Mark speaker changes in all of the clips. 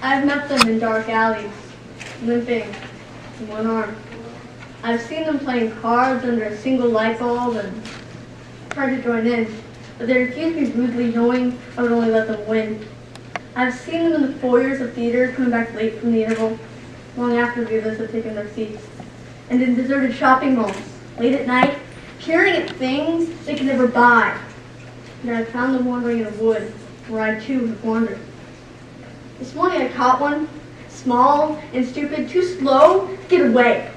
Speaker 1: I've met them in dark alleys, limping in one arm. I've seen them playing cards under a single light bulb and tried to join in, but they refused me rudely, knowing I would only let them win. I've seen them in the foyers of theaters coming back late from the interval, long after the others have taken their seats, and in deserted shopping malls, late at night, peering at things they can never buy. And I found them wandering in a wood, where I too have wandered. This morning I caught one, small and stupid, too slow to get away.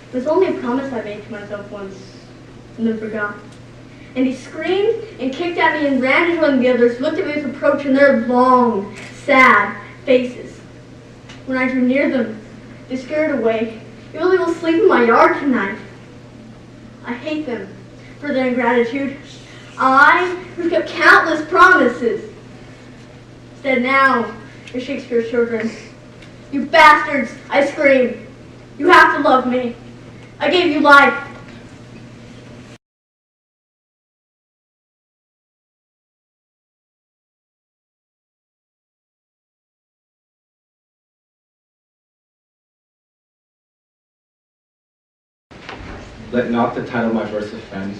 Speaker 1: It was only a promise I made to myself once, and then forgot. And he screamed and kicked at me and ran to join the others, looked at me with reproach in their long, sad faces. When I drew near them, they scurried away. You really will sleep in my yard tonight. I hate them for their ingratitude. I, who kept countless promises. Instead now, you're Shakespeare's children. You bastards, I scream. You have to love me. I gave you life.
Speaker 2: Let not the title my verse offend,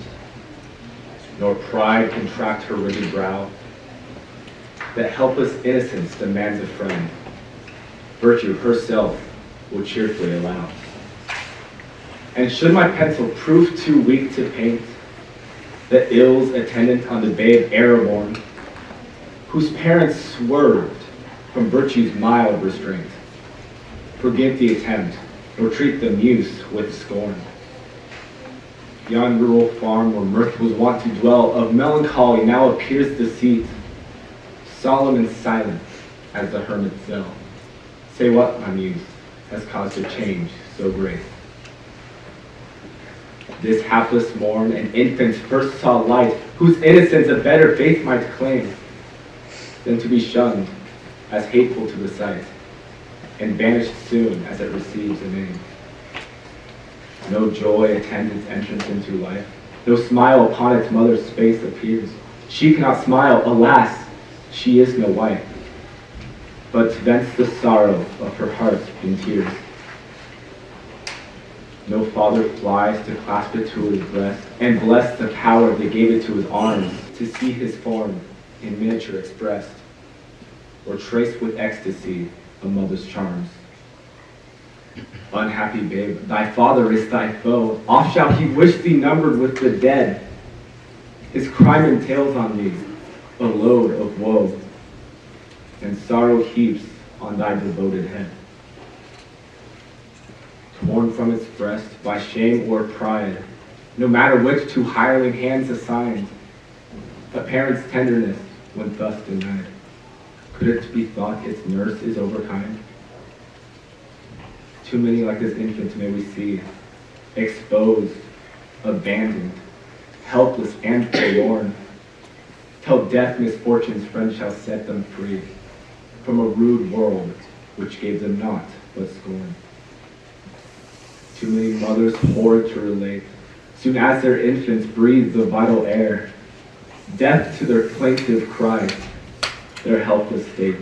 Speaker 2: nor pride contract her rigid brow, that helpless innocence demands a friend, virtue herself will cheerfully allow. And should my pencil prove too weak to paint the ills attendant on the babe airborne, whose parents swerved from virtue's mild restraint, forgive the attempt, nor treat the muse with scorn. Yon rural farm where mirth was wont to dwell, of melancholy now appears the seat, solemn and silent as the hermit's cell. Say what, my muse, has caused a change so great? This hapless morn an infant first saw light, whose innocence a better faith might claim, than to be shunned as hateful to the sight, and banished soon as it receives a name. No joy attends its entrance into life. No smile upon its mother's face appears. She cannot smile, alas, she is no wife, but vents the sorrow of her heart in tears. No father flies to clasp it to his breast, and bless the power that gave it to his arms, to see his form in miniature expressed, or trace with ecstasy a mother's charms. Unhappy babe, thy father is thy foe. Oft shall he wish thee numbered with the dead. His crime entails on thee a load of woe, and sorrow heaps on thy devoted head. Torn from its breast by shame or pride, no matter which to hireling hands assigned, a parent's tenderness when thus denied, could it be thought its nurse is overkind? Too many like this infant may we see, exposed, abandoned, helpless and forlorn, till death misfortune's friend shall set them free from a rude world which gave them naught but scorn. Too many mothers hoard to relate, soon as their infants breathe the vital air, deaf to their plaintive cries, their helpless state,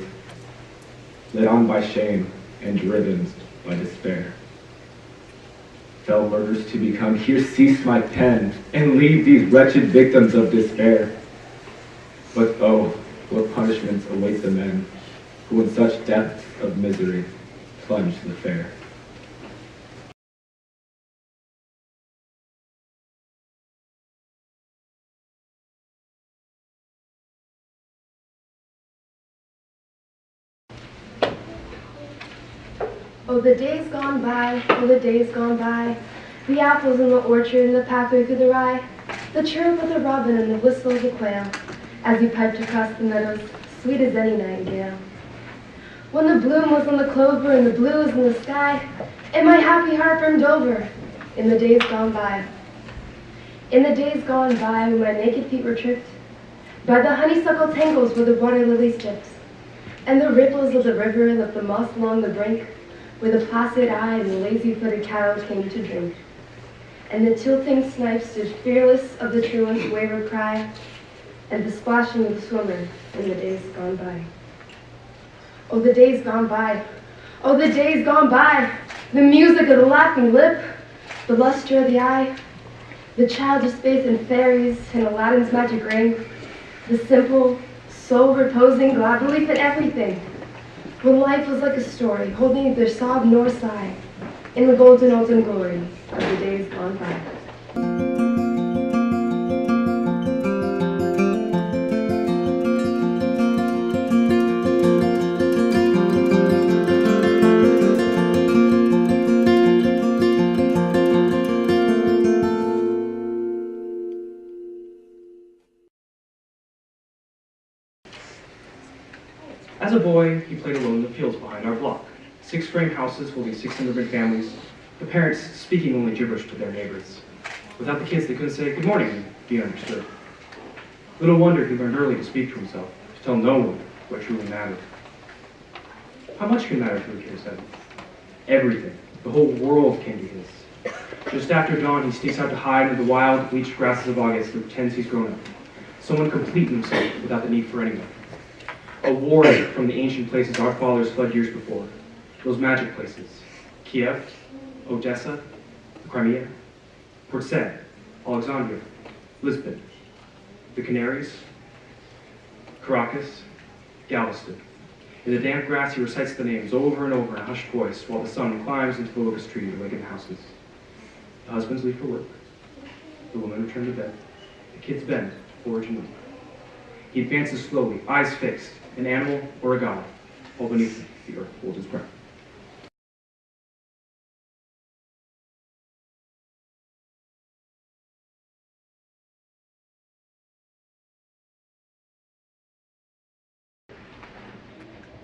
Speaker 2: led on by shame and driven by despair. Fell murders to become, here cease my pen, and leave these wretched victims of despair. But oh, what punishments await the men who in such depths of misery plunge the fair.
Speaker 3: Oh, the days gone by, oh, the days gone by, the apples in the orchard and the pathway through the rye, the chirp of the robin and the whistle of the quail, as he piped across the meadows, sweet as any nightingale. When the bloom was on the clover and the blue was in the sky, and my happy heart brimmed over, in the days gone by. In the days gone by, when my naked feet were tripped by the honeysuckle tangles where the water lilies dipped, and the ripples of the river left the moss along the brink, where the placid-eyed and lazy-footed cattle came to drink. And the tilting snipe stood fearless of the truant's wayward cry, and the splashing of the swimmer in the days gone by. Oh, the days gone by. Oh, the days gone by. The music of the laughing lip, the luster of the eye, the childish face and fairies in Aladdin's magic ring, the simple, soul-reposing, glad belief in everything. When life was like a story, holding neither sob nor sigh, in the golden olden glory of the days gone by.
Speaker 4: As a boy, he played alone in the fields behind our block. 6 frame houses holding 6 immigrant families, the parents speaking only gibberish to their neighbors. Without the kids, they couldn't say good morning and be understood. Little wonder he learned early to speak to himself, to tell no one what truly mattered. How much can matter to a kid of 7? Everything. The whole world can be his. Just after dawn, he sneaks out to hide in the wild, bleached grasses of August and pretends he's grown up. Someone complete in himself without the need for anyone. A warrior from the ancient places our fathers fled years before. Those magic places. Kiev, Odessa, the Crimea, Port Said, Alexandria, Lisbon, the Canaries, Caracas, Galveston. In the damp grass, he recites the names over and over in a hushed voice while the sun climbs into the locust tree to awaken the houses. The husbands leave for work. The women return to bed. The kids bend, forage and eat. He advances slowly, eyes fixed, an animal or a god, while beneath him, the earth holds his breath.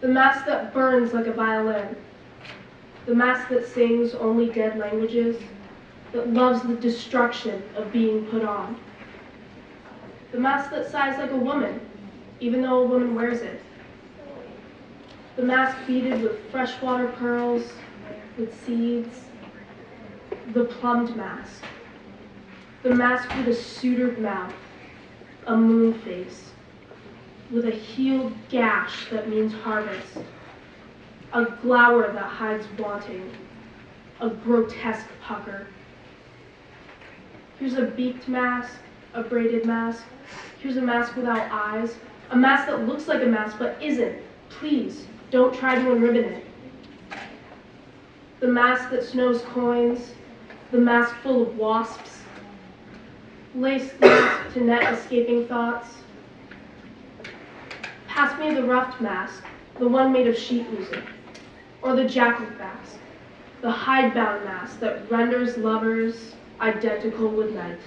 Speaker 3: The mask that burns like a violin, the mask that sings only dead languages, that loves the destruction of being put on. The mask that sighs like a woman, even though a woman wears it. The mask beaded with freshwater pearls, with seeds. The plumbed mask. The mask with a sutured mouth, a moon face, with a healed gash that means harvest, a glower that hides wanting, a grotesque pucker. Here's a beaked mask, a braided mask. Here's a mask without eyes, a mask that looks like a mask but isn't. Please, don't try to unribbon it. The mask that snows coins, the mask full of wasps, lace mask to net escaping thoughts. Pass me the ruffed mask, the one made of sheet music, or the jackaled mask, the hidebound mask that renders lovers identical with night.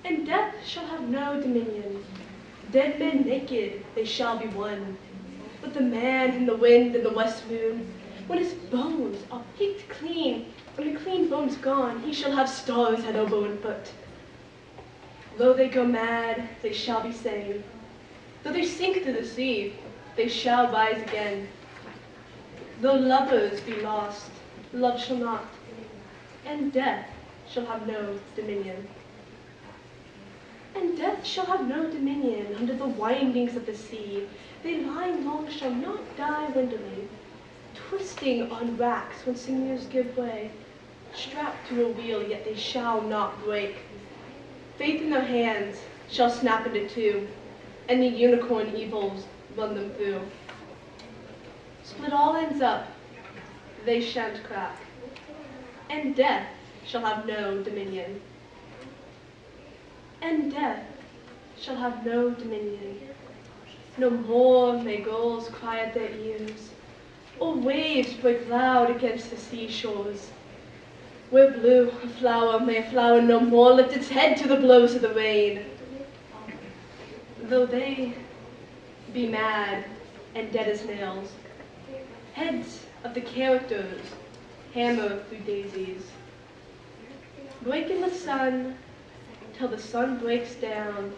Speaker 5: And death shall have no dominion. Dead men naked, they shall be won. But the man in the wind and the west moon, when his bones are picked clean, and the clean bones gone, he shall have stars at elbow and foot. Though they go mad, they shall be saved. Though they sink to the sea, they shall rise again. Though lovers be lost, love shall not, and death shall have no dominion. And death shall have no dominion under the windings of the sea. They lying long shall not die windily, twisting on racks when sinews give way, strapped to a wheel, yet they shall not break. Faith in their hands shall snap into two, and the unicorn evils run them through. Split all ends up, they shan't crack, and death shall have no dominion. And death shall have no dominion. No more may gulls cry at their ears, or waves break loud against the seashores. Where blue may a flower no more lift its head to the blows of the rain. Though they be mad and dead as nails, heads of the characters hammer through daisies. Break in the sun till the sun breaks down,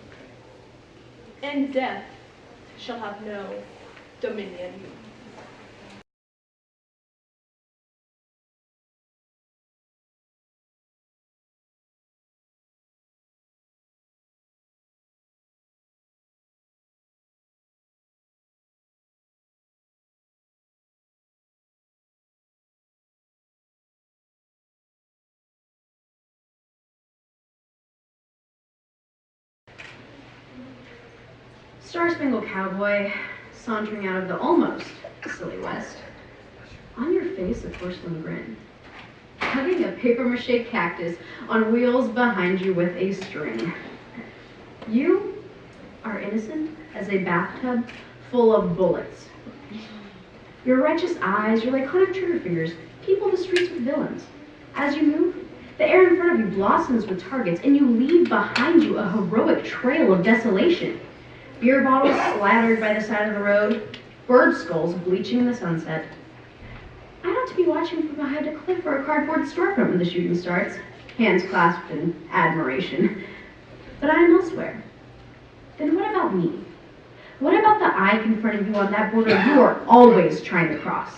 Speaker 5: and death shall have no dominion.
Speaker 6: Star-Spangled Cowboy, sauntering out of the almost silly West. On your face, a porcelain grin. Hugging a papier-mâché cactus on wheels behind you with a string. You are innocent as a bathtub full of bullets. Your righteous eyes, your laconic trigger fingers, people the streets with villains. As you move, the air in front of you blossoms with targets, and you leave behind you a heroic trail of desolation. Beer bottles splattered by the side of the road, bird skulls bleaching in the sunset. I ought to be watching from behind a cliff or a cardboard storefront when the shooting starts, hands clasped in admiration. But I am elsewhere. Then what about me? What about the eye confronting you on that border you are always trying to cross?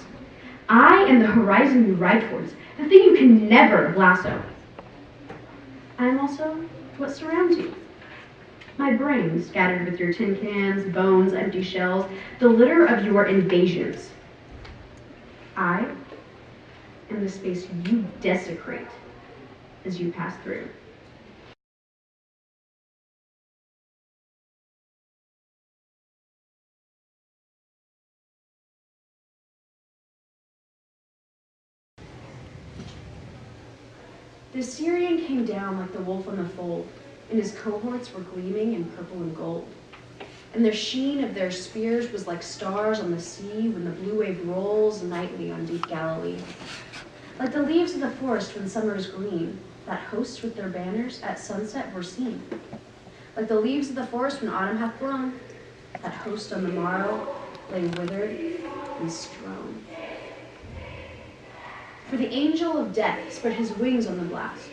Speaker 6: I am the horizon you ride towards, the thing you can never lasso. I am also what surrounds you. My brain scattered with your tin cans, bones, empty shells, the litter of your invasions. I am the space you desecrate as you pass through. The Syrian came down like the wolf on the fold, and his cohorts were gleaming in purple and gold. And the sheen of their spears was like stars on the sea when the blue wave rolls nightly on deep Galilee. Like the leaves of the forest when summer is green, that hosts with their banners at sunset were seen. Like the leaves of the forest when autumn hath blown, that host on the morrow lay withered and strown. For the angel of death spread his wings on the blast,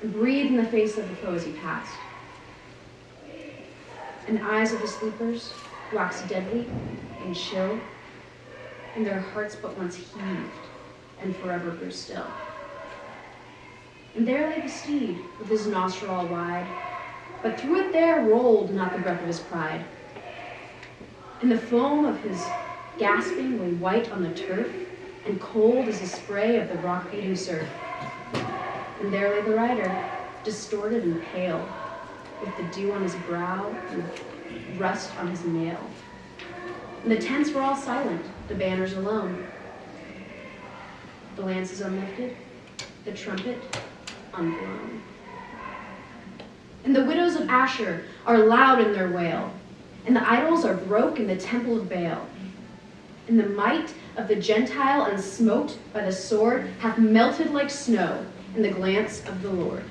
Speaker 6: and breathed in the face of the foe as he passed. And eyes of the sleepers waxed deadly and chill, and their hearts but once heaved and forever grew still. And there lay the steed with his nostril all wide, but through it there rolled not the breath of his pride. And the foam of his gasping lay white on the turf, and cold as the spray of the rock-beating surf. And there lay the rider, distorted and pale, with the dew on his brow and rust on his mail. And the tents were all silent, the banners alone. The lances unlifted, the trumpet unblown. And the widows of Asher are loud in their wail, and the idols are broke in the temple of Baal. And the might of the Gentile unsmote by the sword hath melted like snow in the glance of the Lord.